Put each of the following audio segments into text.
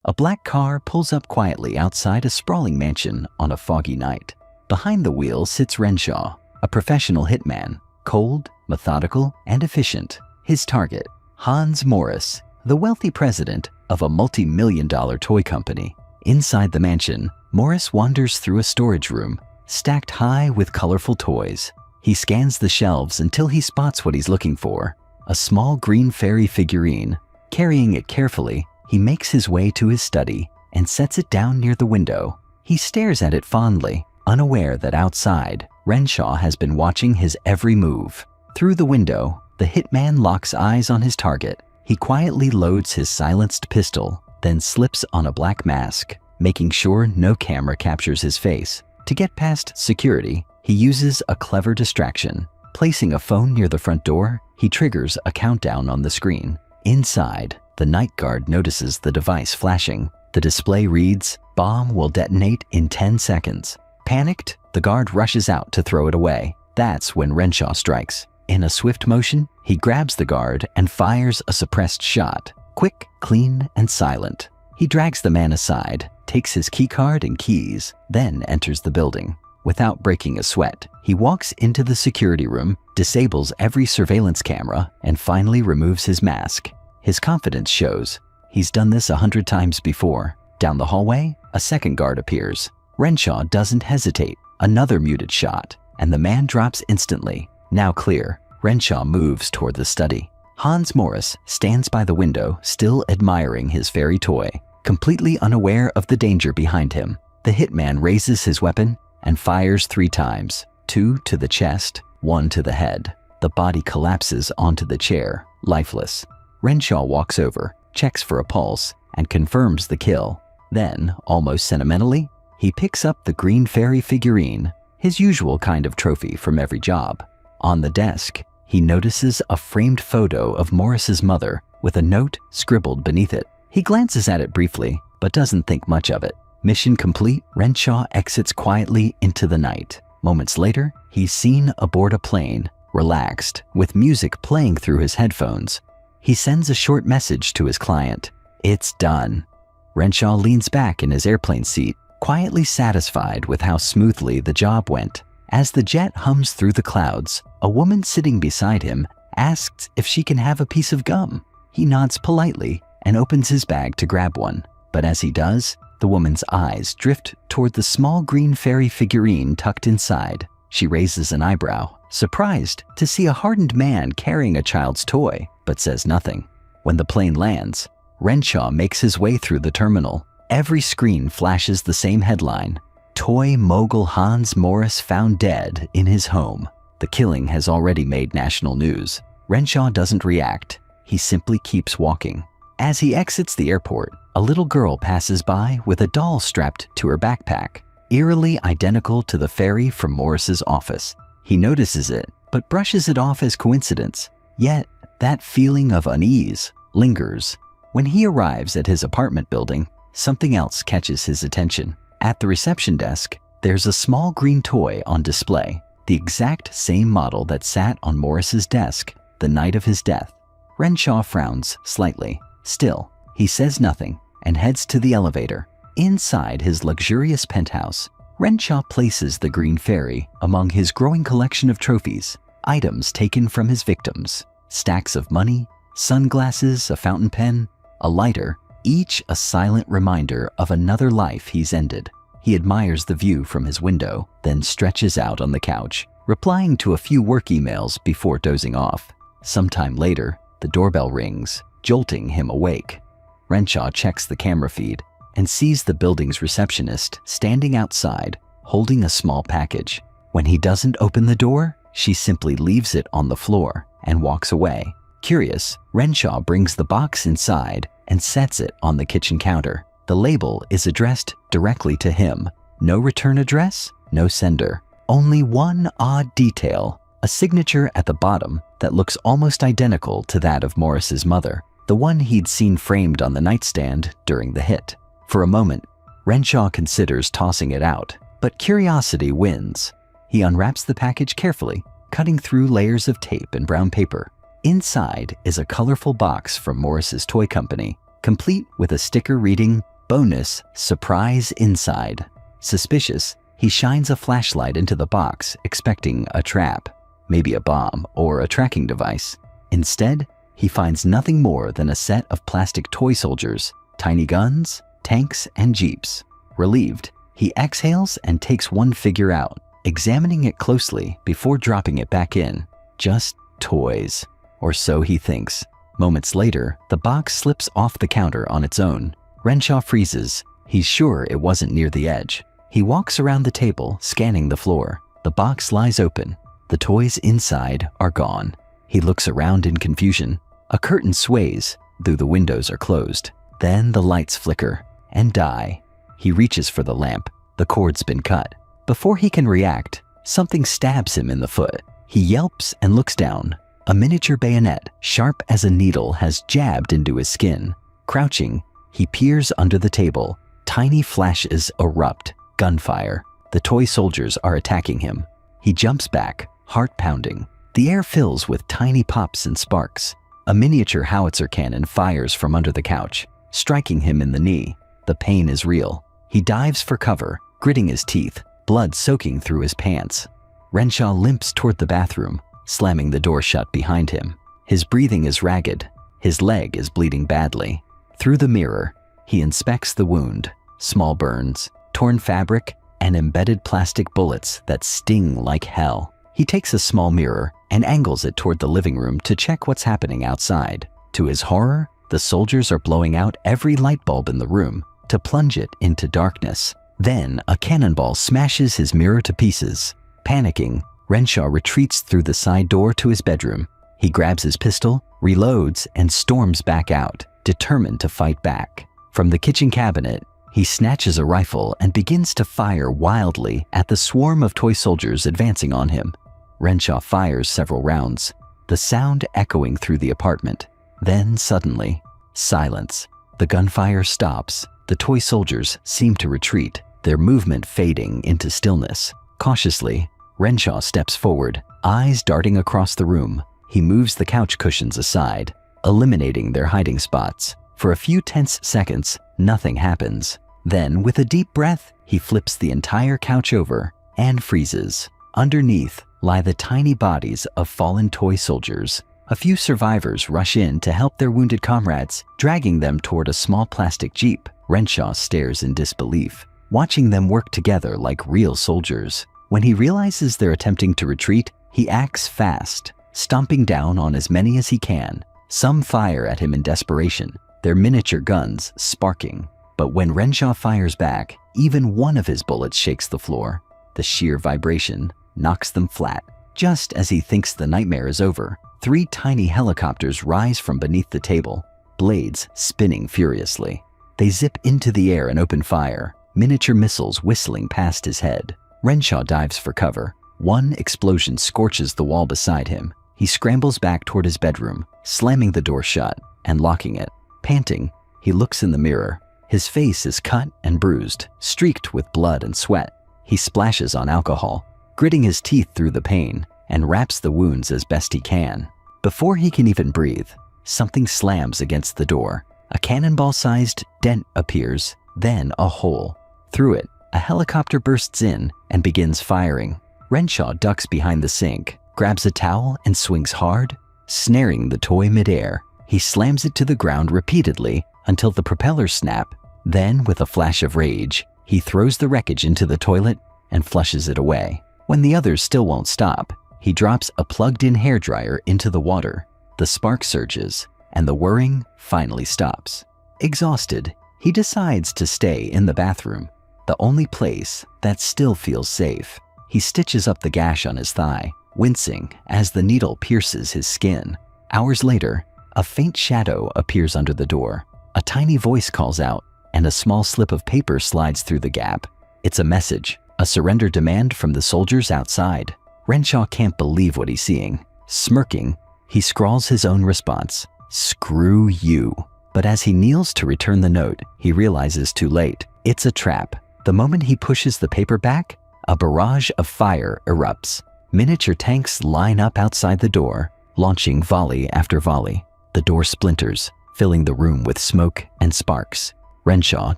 A black car pulls up quietly outside a sprawling mansion on a foggy night. Behind the wheel sits Renshaw, a professional hitman, cold, methodical, and efficient. His target, Hans Morris, the wealthy president of a multi-million-dollar toy company. Inside the mansion, Morris wanders through a storage room, stacked high with colorful toys. He scans the shelves until he spots what he's looking for, a small green fairy figurine. Carrying it carefully, he makes his way to his study and sets it down near the window. He stares at it fondly, unaware that outside, Renshaw has been watching his every move. Through the window, the hitman locks eyes on his target. He quietly loads his silenced pistol, then slips on a black mask, making sure no camera captures his face. To get past security, he uses a clever distraction. Placing a phone near the front door, he triggers a countdown on the screen. Inside, the night guard notices the device flashing. The display reads, "Bomb will detonate in 10 seconds. Panicked, the guard rushes out to throw it away. That's when Renshaw strikes. In a swift motion, he grabs the guard and fires a suppressed shot. Quick, clean, and silent. He drags the man aside, takes his keycard and keys, then enters the building. Without breaking a sweat, he walks into the security room, disables every surveillance camera, and finally removes his mask. His confidence shows. He's done this 100 times before. Down the hallway, a second guard appears. Renshaw doesn't hesitate. Another muted shot, and the man drops instantly. Now clear, Renshaw moves toward the study. Hans Morris stands by the window, still admiring his fairy toy, completely unaware of the danger behind him. The hitman raises his weapon and fires 3 times, 2 to the chest, 1 to the head. The body collapses onto the chair, lifeless. Renshaw walks over, checks for a pulse, and confirms the kill. Then, almost sentimentally, he picks up the green fairy figurine, his usual kind of trophy from every job. On the desk, he notices a framed photo of Morris's mother with a note scribbled beneath it. He glances at it briefly, but doesn't think much of it. Mission complete, Renshaw exits quietly into the night. Moments later, he's seen aboard a plane, relaxed, with music playing through his headphones. He sends a short message to his client. It's done. Renshaw leans back in his airplane seat, quietly satisfied with how smoothly the job went. As the jet hums through the clouds, a woman sitting beside him asks if she can have a piece of gum. He nods politely and opens his bag to grab one. But as he does, the woman's eyes drift toward the small green fairy figurine tucked inside. She raises an eyebrow, surprised to see a hardened man carrying a child's toy, but says nothing. When the plane lands, Renshaw makes his way through the terminal. Every screen flashes the same headline: Toy mogul Hans Morris found dead in his home. The killing has already made national news. Renshaw doesn't react. He simply keeps walking. As he exits the airport, a little girl passes by with a doll strapped to her backpack, eerily identical to the fairy from Morris's office. He notices it, but brushes it off as coincidence. Yet, that feeling of unease lingers. When he arrives at his apartment building, something else catches his attention. At the reception desk, there's a small green toy on display, the exact same model that sat on Morris's desk the night of his death. Renshaw frowns slightly. Still, he says nothing and heads to the elevator. Inside his luxurious penthouse, Renshaw places the green fairy among his growing collection of trophies, items taken from his victims, stacks of money, sunglasses, a fountain pen, a lighter, each a silent reminder of another life he's ended. He admires the view from his window, then stretches out on the couch, replying to a few work emails before dozing off. Sometime later, the doorbell rings, jolting him awake. Renshaw checks the camera feed and sees the building's receptionist standing outside, holding a small package. When he doesn't open the door, she simply leaves it on the floor and walks away. Curious, Renshaw brings the box inside and sets it on the kitchen counter. The label is addressed directly to him. No return address, no sender. Only one odd detail, a signature at the bottom that looks almost identical to that of Morris's mother, the one he'd seen framed on the nightstand during the hit. For a moment, Renshaw considers tossing it out, but curiosity wins. He unwraps the package carefully, cutting through layers of tape and brown paper. Inside is a colorful box from Morris's toy company. complete with a sticker reading, "Bonus, surprise inside." Suspicious, he shines a flashlight into the box, expecting a trap, maybe a bomb or a tracking device. Instead, he finds nothing more than a set of plastic toy soldiers, tiny guns, tanks, and jeeps. Relieved, he exhales and takes one figure out, examining it closely before dropping it back in. Just toys. Or so he thinks. Moments later, the box slips off the counter on its own. Renshaw freezes. He's sure it wasn't near the edge. He walks around the table, scanning the floor. The box lies open. The toys inside are gone. He looks around in confusion. A curtain sways, though the windows are closed. Then the lights flicker and die. He reaches for the lamp. The cord's been cut. Before he can react, something stabs him in the foot. He yelps and looks down. A miniature bayonet, sharp as a needle, has jabbed into his skin. Crouching, he peers under the table. Tiny flashes erupt. Gunfire. The toy soldiers are attacking him. He jumps back, heart pounding. The air fills with tiny pops and sparks. A miniature howitzer cannon fires from under the couch, striking him in the knee. The pain is real. He dives for cover, gritting his teeth, blood soaking through his pants. Renshaw limps toward the bathroom, slamming the door shut behind him. His breathing is ragged. His leg is bleeding badly. Through the mirror, he inspects the wound. Small burns, torn fabric, and embedded plastic bullets that sting like hell. He takes a small mirror and angles it toward the living room to check what's happening outside. To his horror, the soldiers are blowing out every light bulb in the room to plunge it into darkness. Then a cannonball smashes his mirror to pieces. Panicking, Renshaw retreats through the side door to his bedroom. He grabs his pistol, reloads, and storms back out, determined to fight back. From the kitchen cabinet, he snatches a rifle and begins to fire wildly at the swarm of toy soldiers advancing on him. Renshaw fires several rounds, the sound echoing through the apartment. Then suddenly, silence. The gunfire stops. The toy soldiers seem to retreat, their movement fading into stillness. Cautiously, Renshaw steps forward, eyes darting across the room. He moves the couch cushions aside, eliminating their hiding spots. For a few tense seconds, nothing happens. Then, with a deep breath, he flips the entire couch over and freezes. Underneath lie the tiny bodies of fallen toy soldiers. A few survivors rush in to help their wounded comrades, dragging them toward a small plastic jeep. Renshaw stares in disbelief, watching them work together like real soldiers. When he realizes they're attempting to retreat, he acts fast, stomping down on as many as he can. Some fire at him in desperation, their miniature guns sparking. But when Renshaw fires back, even one of his bullets shakes the floor. The sheer vibration knocks them flat. Just as he thinks the nightmare is over, 3 tiny helicopters rise from beneath the table, blades spinning furiously. They zip into the air and open fire, miniature missiles whistling past his head. Renshaw dives for cover. One explosion scorches the wall beside him. He scrambles back toward his bedroom, slamming the door shut and locking it. Panting, he looks in the mirror. His face is cut and bruised, streaked with blood and sweat. He splashes on alcohol, gritting his teeth through the pain, and wraps the wounds as best he can. Before he can even breathe, something slams against the door. A cannonball-sized dent appears, then a hole. Through it, a helicopter bursts in and begins firing. Renshaw ducks behind the sink, grabs a towel and swings hard, snaring the toy midair. He slams it to the ground repeatedly until the propellers snap. Then, with a flash of rage, he throws the wreckage into the toilet and flushes it away. When the others still won't stop, he drops a plugged-in hairdryer into the water. The spark surges, and the whirring finally stops. Exhausted, he decides to stay in the bathroom, the only place that still feels safe. He stitches up the gash on his thigh, wincing as the needle pierces his skin. Hours later, a faint shadow appears under the door. A tiny voice calls out, and a small slip of paper slides through the gap. It's a message, a surrender demand from the soldiers outside. Renshaw can't believe what he's seeing. Smirking, he scrawls his own response, "Screw you." But as he kneels to return the note, he realizes too late. It's a trap. The moment he pushes the paper back, a barrage of fire erupts. Miniature tanks line up outside the door, launching volley after volley. The door splinters, filling the room with smoke and sparks. Renshaw,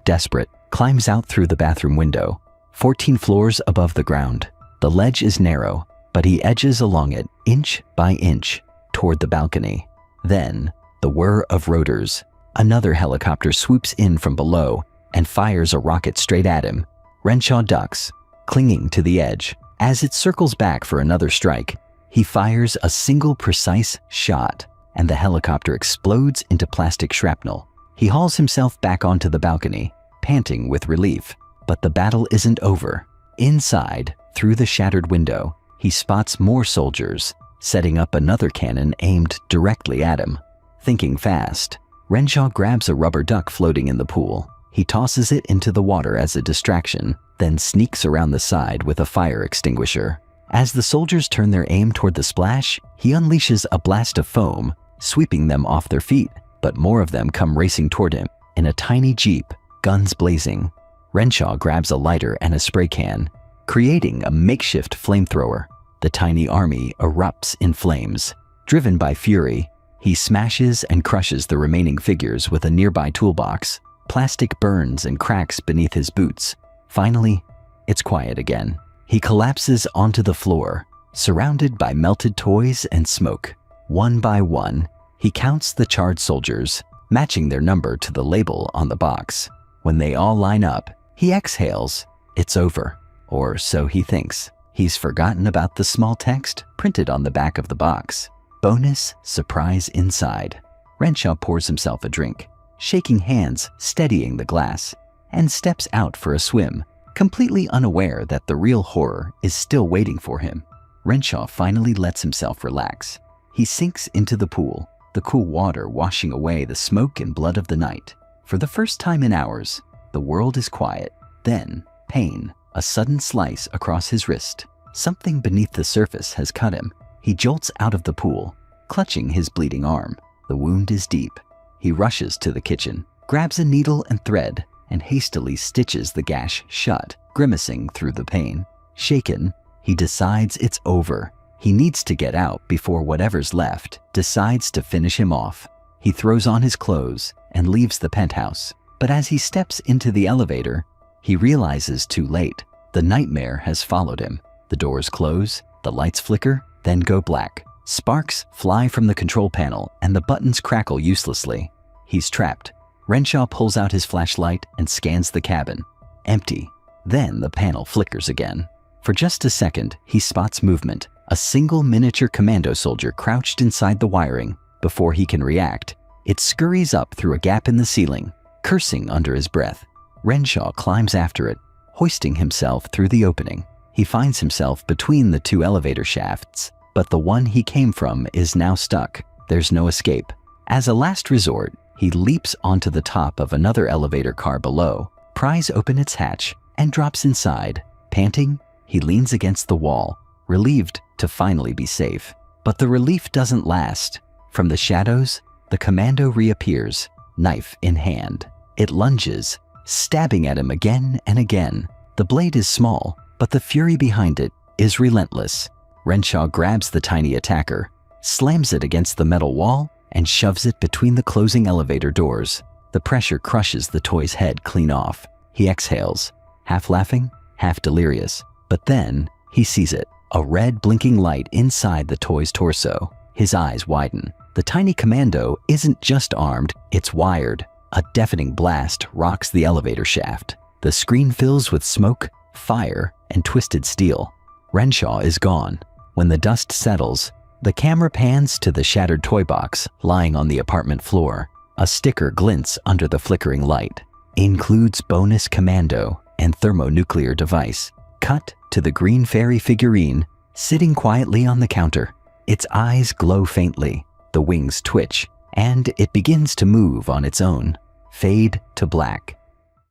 desperate, climbs out through the bathroom window, 14 floors above the ground. The ledge is narrow, but he edges along it inch by inch toward the balcony. Then, the whir of rotors. Another helicopter swoops in from below and fires a rocket straight at him. Renshaw ducks, clinging to the edge. As it circles back for another strike, he fires a single precise shot, and the helicopter explodes into plastic shrapnel. He hauls himself back onto the balcony, panting with relief. But the battle isn't over. Inside, through the shattered window, he spots more soldiers, setting up another cannon aimed directly at him. Thinking fast, Renshaw grabs a rubber duck floating in the pool. He tosses it into the water as a distraction, then sneaks around the side with a fire extinguisher. As the soldiers turn their aim toward the splash, he unleashes a blast of foam, sweeping them off their feet, but more of them come racing toward him in a tiny jeep, guns blazing. Renshaw grabs a lighter and a spray can, creating a makeshift flamethrower. The tiny army erupts in flames. Driven by fury, he smashes and crushes the remaining figures with a nearby toolbox. Plastic burns and cracks beneath his boots. Finally, it's quiet again. He collapses onto the floor, surrounded by melted toys and smoke. One by one, he counts the charred soldiers, matching their number to the label on the box. When they all line up, he exhales. It's over, or so he thinks. He's forgotten about the small text printed on the back of the box. Bonus surprise inside. Renshaw pours himself a drink, shaking hands, steadying the glass, and steps out for a swim, completely unaware that the real horror is still waiting for him. Renshaw finally lets himself relax. He sinks into the pool, the cool water washing away the smoke and blood of the night. For the first time in hours, the world is quiet. Then, pain, a sudden slice across his wrist. Something beneath the surface has cut him. He jolts out of the pool, clutching his bleeding arm. The wound is deep. He rushes to the kitchen, grabs a needle and thread, and hastily stitches the gash shut, grimacing through the pain. Shaken, he decides it's over. He needs to get out before whatever's left decides to finish him off. He throws on his clothes and leaves the penthouse. But as he steps into the elevator, he realizes too late. The nightmare has followed him. The doors close, the lights flicker, then go black. Sparks fly from the control panel and the buttons crackle uselessly. He's trapped. Renshaw pulls out his flashlight and scans the cabin. Empty. Then the panel flickers again. For just a second, he spots movement. A single miniature commando soldier crouched inside the wiring. Before he can react, it scurries up through a gap in the ceiling, cursing under his breath. Renshaw climbs after it, hoisting himself through the opening. He finds himself between the two elevator shafts, but the one he came from is now stuck. There's no escape. As a last resort, he leaps onto the top of another elevator car below, pries open its hatch, and drops inside. Panting, he leans against the wall, relieved to finally be safe. But the relief doesn't last. From the shadows, the commando reappears, knife in hand. It lunges, stabbing at him again and again. The blade is small, but the fury behind it is relentless. Renshaw grabs the tiny attacker, slams it against the metal wall, and shoves it between the closing elevator doors. The pressure crushes the toy's head clean off. He exhales, half laughing, half delirious. But then, he sees it, a red blinking light inside the toy's torso. His eyes widen. The tiny commando isn't just armed, it's wired. A deafening blast rocks the elevator shaft. The screen fills with smoke, fire, and twisted steel. Renshaw is gone. When the dust settles, the camera pans to the shattered toy box lying on the apartment floor. A sticker glints under the flickering light. Includes bonus commando and thermonuclear device. Cut to the green fairy figurine sitting quietly on the counter. Its eyes glow faintly, the wings twitch, and it begins to move on its own. Fade to black.